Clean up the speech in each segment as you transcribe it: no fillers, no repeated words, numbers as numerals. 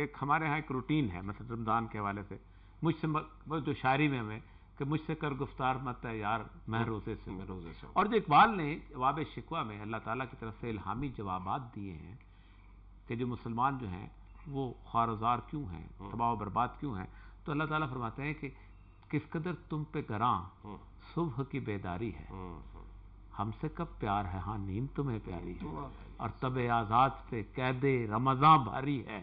ایک ہمارے ہاں ایک روٹین ہے مثلا رمضان کے حوالے سے، مجھ سے جو شاعری میں ہمیں کہ مجھ سے کر گفتار مت ہے یار میں روزے سے ہوں. اور جو اقبال نے جواب شکوہ میں اللہ تعالیٰ کی طرف سے الہامی جوابات دیے ہیں کہ جو مسلمان جو ہیں وہ خوار و زار کیوں ہیں، تباہ و برباد کیوں ہیں، تو اللہ تعالیٰ فرماتے ہیں کہ کس قدر تم پہ گراں صبح کی بیداری ہے، ہم سے کب پیار ہے ہاں نیند تمہیں پیاری ہے، اور تب آزاد پہ قید رمضاں بھاری ہے،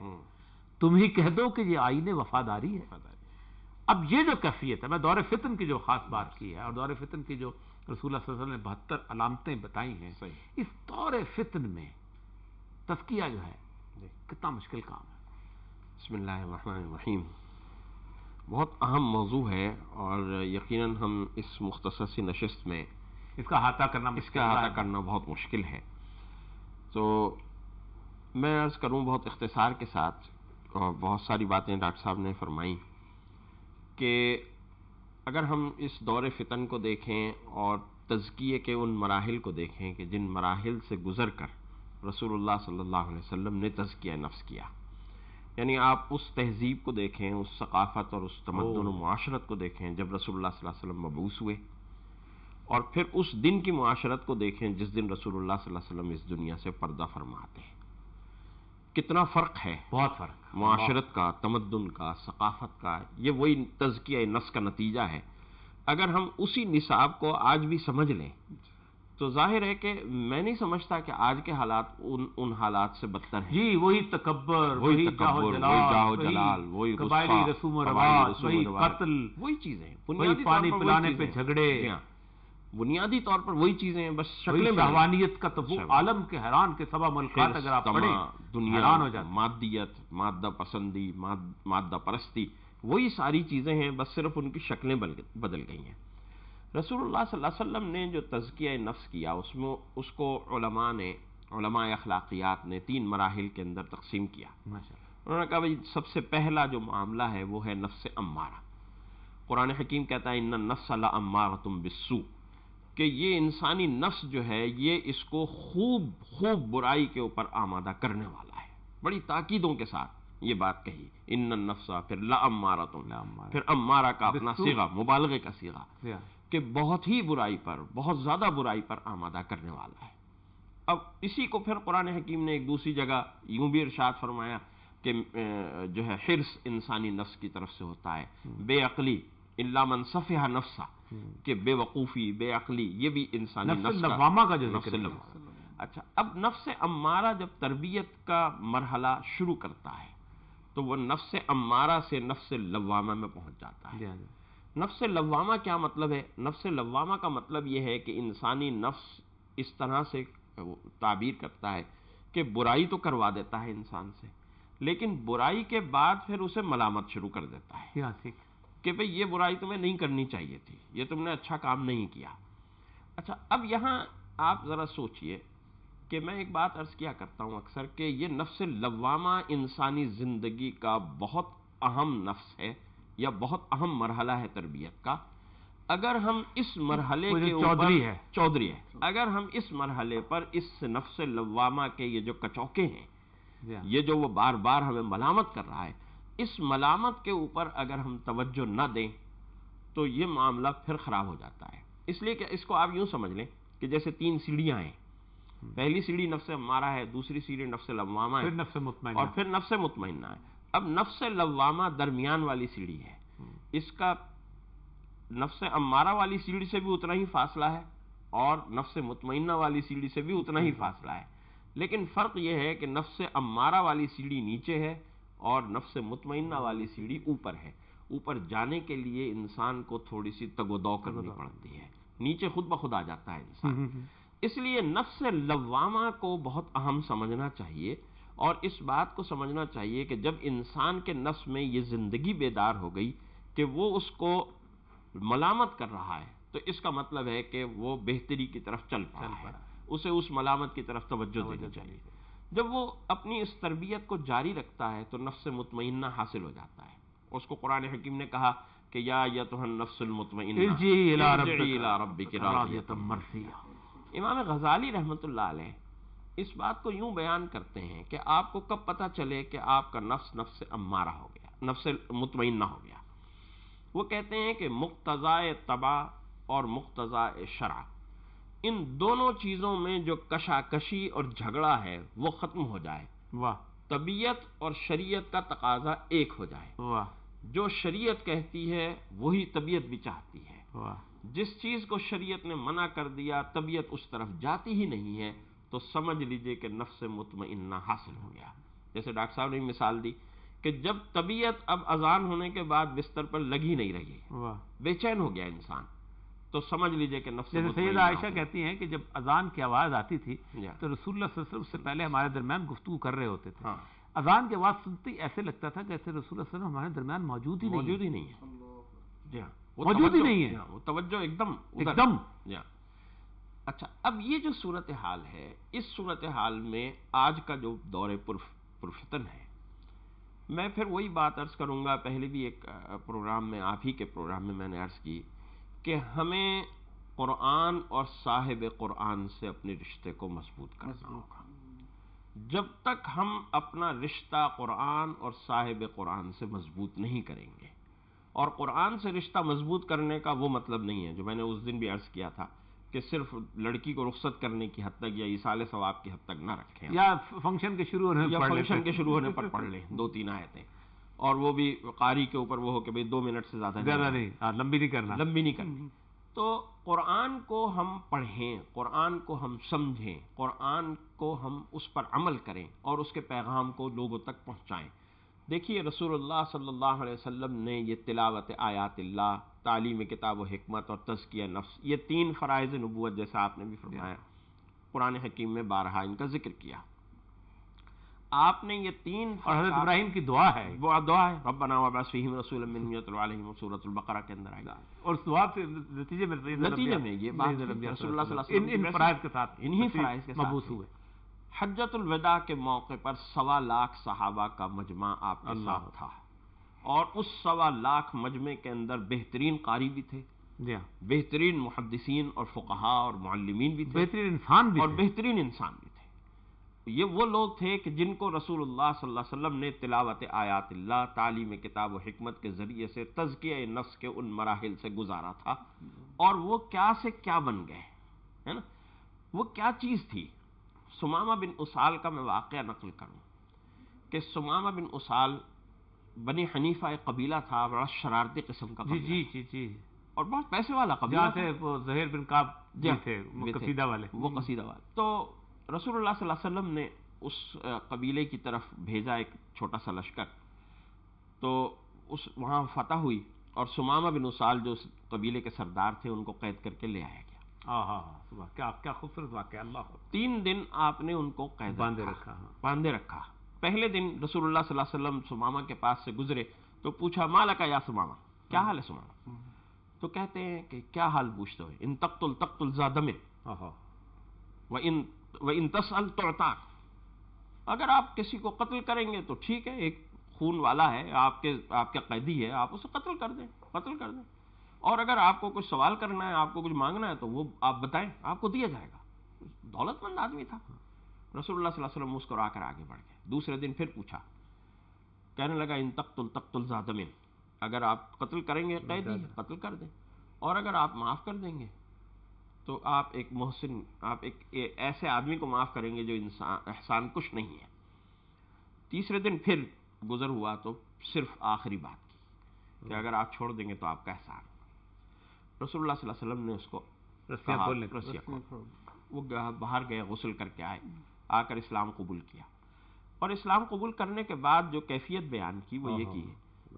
تم ہی کہہ دو کہ یہ آئین وفاداری ہے. اب یہ جو کیفیت ہے، میں دور فتن کی جو خاص بات کی ہے اور دور فتن کی جو رسول اللہ صلی اللہ علیہ وسلم نے 72 علامتیں بتائی ہیں، اس دور فتن میں تزکیہ جو ہے کتنا مشکل کام ہے. بسم اللہ الرحمن الرحیم. بہت اہم موضوع ہے اور یقیناً ہم اس مختصر سی نشست میں اس کا احاطہ کرنا بہت مشکل ہے. تو میں عرض کروں بہت اختصار کے ساتھ، اور بہت ساری باتیں ڈاکٹر صاحب نے فرمائی کہ اگر ہم اس دور فتن کو دیکھیں اور تزکیے کے ان مراحل کو دیکھیں کہ جن مراحل سے گزر کر رسول اللہ صلی اللہ علیہ وسلم نے تزکیہ نفس کیا، یعنی آپ اس تہذیب کو دیکھیں، اس ثقافت اور اس تمدن و معاشرت کو دیکھیں جب رسول اللہ صلی اللہ علیہ وسلم مبعوث ہوئے، اور پھر اس دن کی معاشرت کو دیکھیں جس دن رسول اللہ صلی اللہ علیہ وسلم اس دنیا سے پردہ فرماتے ہیں. کتنا فرق ہے، بہت فرق، معاشرت کا، تمدن کا، ثقافت کا. یہ وہی تزکیہ نفس کا نتیجہ ہے. اگر ہم اسی نصاب کو آج بھی سمجھ لیں تو ظاہر ہے کہ میں نہیں سمجھتا کہ آج کے حالات ان حالات سے بدتر ہیں. جی وہی تکبر، وہی جاہ و جلال، وہی قبائلی رسوم و رواج، وہی قتل، وہی چیزیں، وہی پانی پلانے پہ جھگڑے، بنیادی طور پر وہی چیزیں ہیں، بس شکل شہوانیت کا تو وہ عالم کے حیران کے سبا ملکات اگر آپ پڑھیں دنیا ہو جاتی، مادیت، مادہ پسندی، مادہ پرستی، وہی ساری چیزیں ہیں، بس صرف ان کی شکلیں بدل گئی ہیں. رسول اللہ صلی اللہ علیہ وسلم نے جو تزکیہ نفس کیا اس کو علماء اخلاقیات نے 3 مراحل کے اندر تقسیم کیا. انہوں نے کہا بھائی سب سے پہلا جو معاملہ ہے وہ ہے نفس امارہ. قرآن حکیم کہتا ہے ان النفس لامارۃ بالسوء، کہ یہ انسانی نفس جو ہے یہ اس کو خوب برائی کے اوپر آمادہ کرنے والا ہے. بڑی تاکیدوں کے ساتھ یہ بات کہی، ان النفس، پھر لامارۃ، پھر امارہ کا اپنا صیغہ، مبالغے کا صیغہ، کہ بہت ہی برائی پر، بہت زیادہ برائی پر آمادہ کرنے والا ہے. اب اسی کو پھر قرآن حکیم نے ایک دوسری جگہ یوں بھی ارشاد فرمایا کہ جو ہے حرص انسانی نفس کی طرف سے ہوتا ہے، بے عقلی الا من صفح نفسہ، کہ بے وقوفی، بے عقلی، یہ بھی انسانی نفس لوامہ کا جو ذکر ہے. اچھا، اب نفس امارہ جب تربیت کا مرحلہ شروع کرتا ہے تو وہ نفس امارہ سے نفس لوامہ میں پہنچ جاتا ہے. نفس لوامہ کیا مطلب ہے؟ نفس لوامہ کا مطلب یہ ہے کہ انسانی نفس اس طرح سے تعبیر کرتا ہے کہ برائی تو کروا دیتا ہے انسان سے، لیکن برائی کے بعد پھر اسے ملامت شروع کر دیتا ہے کہ بھئی یہ برائی تمہیں نہیں کرنی چاہیے تھی، یہ تم نے اچھا کام نہیں کیا. اچھا، اب یہاں آپ ذرا سوچئے کہ میں ایک بات عرض کیا کرتا ہوں اکثر کہ یہ نفس لوامہ انسانی زندگی کا بہت اہم نفس ہے یا بہت اہم مرحلہ ہے تربیت کا. اگر ہم اس مرحلے کے اوپر چودھری ہے، اگر ہم اس مرحلے پر اس نفس لوامہ کے یہ جو کچوکے ہیں، یہ جو وہ بار بار ہمیں ملامت کر رہا ہے، اس ملامت کے اوپر اگر ہم توجہ نہ دیں تو یہ معاملہ پھر خراب ہو جاتا ہے. اس لیے کہ اس کو آپ یوں سمجھ لیں کہ جیسے 3 سیڑھیاں ہیں. پہلی سیڑھی نفس امارہ ہے، دوسری سیڑھی نفس لوامہ ہے، اور پھر نفس مطمئنہ ہے. اب نفس لوامہ درمیان والی سیڑھی ہے، اس کا نفس امارہ والی سیڑھی سے بھی اتنا ہی فاصلہ ہے اور نفس مطمئنہ والی سیڑھی سے بھی اتنا ہی فاصلہ ہے. لیکن فرق یہ ہے کہ نفس امارہ والی سیڑھی نیچے ہے اور نفس مطمئنہ والی سیڑھی اوپر ہے. اوپر جانے کے لیے انسان کو تھوڑی سی تگ و دو کرنی پڑتی ہے، نیچے خود بخود آ جاتا ہے انسان. اس لیے نفس لوامہ کو بہت اہم سمجھنا چاہیے، اور اس بات کو سمجھنا چاہیے کہ جب انسان کے نفس میں یہ زندگی بیدار ہو گئی کہ وہ اس کو ملامت کر رہا ہے تو اس کا مطلب ہے کہ وہ بہتری کی طرف چل پڑا ہے، اسے اس ملامت کی طرف توجہ دینی چاہیے. جب وہ اپنی اس تربیت کو جاری رکھتا ہے تو نفس مطمئنہ حاصل ہو جاتا ہے. اس کو قرآن حکیم نے کہا کہ یا ایتھا النفس المطمئنہ ارجعی الی ربک راضیۃ مرضیہ. امام غزالی رحمۃ اللہ علیہ اس بات کو یوں بیان کرتے ہیں کہ آپ کو کب پتہ چلے کہ آپ کا نفس امارہ ہو گیا، نفس مطمئنہ ہو گیا؟ وہ کہتے ہیں کہ مقتضائے طبع اور مقتضائے شرع، ان دونوں چیزوں میں جو کشاکشی اور جھگڑا ہے وہ ختم ہو جائے۔ واہ۔ طبیعت اور شریعت کا تقاضا ایک ہو جائے۔ واہ۔ جو شریعت کہتی ہے وہی طبیعت بھی چاہتی ہے۔ واہ۔ جس چیز کو شریعت نے منع کر دیا طبیعت اس طرف جاتی ہی نہیں ہے، تو سمجھ لیجئے کہ نفس مطمئنہ حاصل ہو گیا۔ جیسے ڈاکٹر صاحب نے مثال دی کہ جب طبیعت اب اذان ہونے کے بعد بستر پر لگ ہی نہیں رہی، بے چین ہو گیا انسان، تو سمجھ لیجئے کہ نفس مطمئنہ۔ سیدہ عائشہ کہتی ہیں کہ جب اذان کی آواز آتی تھی تو رسول اللہ صلی اللہ علیہ وسلم سے پہلے ہمارے درمیان گفتگو کر رہے ہوتے تھے۔ اذان کی آواز سنتے ہی ایسے لگتا تھا جیسے رسول اللہ صلی اللہ علیہ وسلم ہمارے درمیان موجود ہی نہیں ہے۔ جی ہاں، موجود ہی نہیں ہے، وہ توجہ ایک دم۔ جی ہاں۔ اچھا، اب یہ جو صورتحال ہے، اس صورتحال میں آج کا جو دور پرفتن ہے، میں پھر وہی بات عرض کروں گا، پہلے بھی ایک پروگرام میں، آپ ہی کے پروگرام میں میں نے عرض کی کہ ہمیں قرآن اور صاحب قرآن سے اپنے رشتے کو مضبوط کرنا ہوگا۔ جب تک ہم اپنا رشتہ قرآن اور صاحب قرآن سے مضبوط نہیں کریں گے، اور قرآن سے رشتہ مضبوط کرنے کا وہ مطلب نہیں ہے جو میں نے اس دن بھی عرض کیا تھا کہ صرف لڑکی کو رخصت کرنے کی حد تک یا ایصال ثواب کی حد تک نہ رکھیں، یا فنکشن کے شروع ہونے پر پڑھ لیں 2-3 آیتیں، اور وہ بھی قاری کے اوپر وہ ہو کہ بھئی 2 منٹ سے زیادہ نہیں، لمبی نہیں کرنی۔ تو قرآن کو ہم پڑھیں، قرآن کو ہم سمجھیں، قرآن کو ہم اس پر عمل کریں اور اس کے پیغام کو لوگوں تک پہنچائیں۔ دیکھیے رسول اللہ صلی اللہ علیہ وسلم نے یہ تلاوت آیات اللہ، تعلیم کتاب و حکمت اور تزکیہ نفس، یہ 3 فرائض نبوت جیسا آپ نے بھی فرمایا، قرآن حکیم میں بارہا ان کا ذکر کیا۔ آپ نے یہ 3، اور حضرت ابراہیم کی دعا ہے، وہ دعا ہے ربنا وابعث فیہم رسولا منہم یتلو علیہم، سورۃ البقرہ کے اندر آئی، اور اس دعا سے نتیجے میں یہ بات رسول اللہ صلی اللہ علیہ وسلم ان فرائض کے ساتھ، انہی فرائض کے ساتھ مبعوث ہوئے۔ حجۃ الوداع کے موقع پر 1.25 لاکھ صحابہ کا مجمع آپ کے ساتھ تھا، اور اس 1.25 لاکھ مجمع کے اندر بہترین قاری بھی تھے، بہترین محدثین اور فقہاء اور معلمین بھی تھے، بہترین انسان بھی، اور بہترین انسان بھی تھے۔ یہ وہ لوگ تھے کہ جن کو رسول اللہ صلی اللہ علیہ وسلم نے تلاوت آیات اللہ، تعلیم کتاب و حکمت کے ذریعے سے تزکیہ نفس کے ان مراحل سے گزارا تھا، اور وہ کیا سے کیا بن گئے، ہے نا؟ وہ کیا چیز تھی؟ سمامہ بن اسال کا میں واقعہ نقل کروں کہ سمامہ بن اسال بنی حنیفہ ایک قبیلہ تھا، بڑا شرارتی قسم کا قبیلہ، جی، اور بہت پیسے والا قبیلہ تھا، وہ زہیر بن کعب تھے، قصیدہ والے، وہ قصیدہ والے۔ تو رسول اللہ صلی اللہ علیہ وسلم نے اس قبیلے کی طرف بھیجا ایک چھوٹا سا لشکر، تو وہاں فتح ہوئی، اور سمامہ بن اسال جو اس قبیلے کے سردار تھے ان کو قید کر کے لے آیا گیا۔ کیا خوبصورت واقعہ، اللہ۔ 3 دن آپ نے ان کو قید باندھے رکھا۔ پہلے دن رسول اللہ صلی اللہ علیہ وسلم سمامہ کے پاس سے گزرے تو پوچھا مالک یا سمامہ، کیا حال ہے سمامہ؟ تو کہتے ہیں کہ کیا حال پوچھتے ہوئے، ان تقتل ذا دم وَإِن تسأل تعطاک، اگر آپ کسی کو قتل کریں گے تو ٹھیک ہے، ایک خون والا ہے، آپ کے قیدی ہے، آپ اسے قتل کر دیں، اور اگر آپ کو کچھ سوال کرنا ہے، آپ کو کچھ مانگنا ہے تو وہ آپ بتائیں، آپ کو دیا جائے گا۔ دولت مند آدمی تھا۔ رسول اللہ صلی اللہ علیہ وسلم مسکرا کر آگے بڑھ گئے۔ دوسرے دن پھر پوچھا، کہنے لگا ان تقتل ذا دم، اگر آپ قتل کریں گے قیدی قتل کر دیں، اور اگر آپ معاف کر دیں گے تو آپ ایک محسن، آپ ایک ایسے آدمی کو معاف کریں گے جو احسان کش نہیں ہے۔ تیسرے دن پھر گزر ہوا تو صرف آخری بات کی کہ اگر آپ چھوڑ دیں گے تو آپ کا احسان۔ رسول اللہ صلی اللہ علیہ وسلم نے اس کو رسیاں کھول، وہ باہر گئے، غسل کر کے آئے، آ کر اسلام قبول کیا، اور اسلام قبول کرنے کے بعد جو کیفیت بیان کی وہ یہ کی ہے،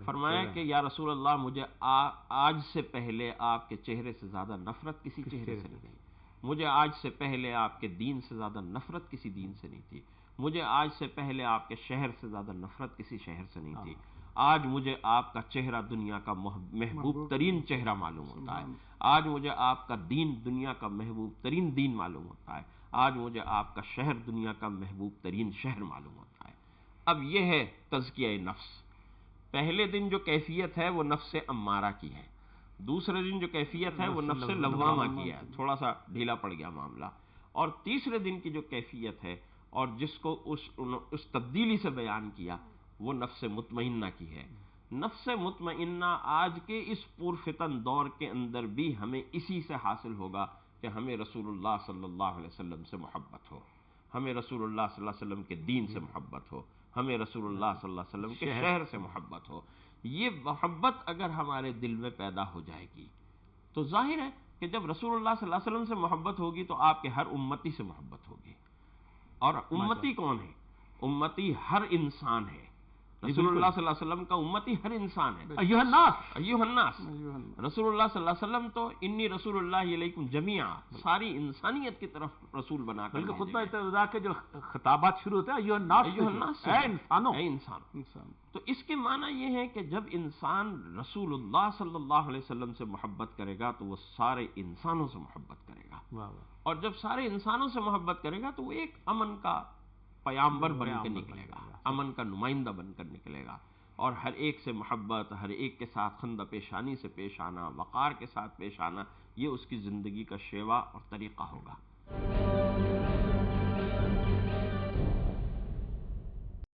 فرمایا کہ یا رسول اللہ مجھے آج سے پہلے آپ کے چہرے سے زیادہ نفرت کسی چہرے سے نہیں تھی، مجھے آج سے پہلے آپ کے دین سے زیادہ نفرت کسی دین سے نہیں تھی، مجھے آج سے پہلے آپ کے شہر سے زیادہ نفرت کسی شہر سے نہیں تھی، آج مجھے آپ کا چہرہ دنیا کا محبوب ترین چہرہ معلوم ہوتا ہے، آج مجھے آپ کا دین دنیا کا محبوب ترین دین معلوم ہوتا ہے، آج مجھے آپ کا شہر دنیا کا محبوب ترین شہر معلوم ہوتا ہے۔ اب یہ ہے تزکیہ نفس۔ پہلے دن جو کیفیت ہے وہ نفس امارہ کی ہے، دوسرے دن جو کیفیت ہے وہ نفس لوامہ کی ہے، تھوڑا سا ڈھیلا پڑ گیا معاملہ، اور تیسرے دن کی جو کیفیت ہے اور جس کو اس تبدیلی سے بیان کیا وہ نفس مطمئنہ کی ہے. نفس مطمئنہ آج کے اس پرفتن دور کے اندر بھی ہمیں اسی سے حاصل ہوگا کہ ہمیں رسول اللہ صلی اللہ علیہ وسلم سے محبت ہو، ہمیں رسول اللہ صلی اللہ علیہ وسلم کے دین سے محبت ہو، ہمیں رسول اللہ صلی اللہ علیہ وسلم کے شہر سے محبت ہو. یہ محبت اگر ہمارے دل میں پیدا ہو جائے گی تو ظاہر ہے کہ جب رسول اللہ صلی اللہ علیہ وسلم سے محبت ہوگی تو آپ کے ہر امتی سے محبت ہوگی. اور امتی کون ہے؟ امتی ہر انسان ہے. رسول اللہ صلی اللہ علیہ وسلم کا امتی ہر انسان ہے. ایھا الناس، ایھا الناس، رسول اللہ صلی اللہ علیہ وسلم تو انی رسول اللہ علیکم جمیعا، ساری انسانیت کی طرف رسول بنا کر بلکہ خطبہ ابتدا کے جو خطابات شروع ہوتے ہیں ایھا الناس، ایھا الناس، اے انسانوں، اے انسان. تو اس کے معنی یہ ہے کہ جب انسان رسول اللہ صلی اللہ علیہ وسلم سے محبت کرے گا تو وہ سارے انسانوں سے محبت کرے گا. اور جب سارے انسانوں سے محبت کرے گا تو وہ ایک امن کا پیامبر بن کے نکلے گا، امن کا نمائندہ بن کر نکلے گا. اور ہر ایک سے محبت، ہر ایک کے ساتھ خندہ پیشانی سے پیش آنا، وقار کے ساتھ پیش آنا، یہ اس کی زندگی کا شیوا اور طریقہ ہوگا.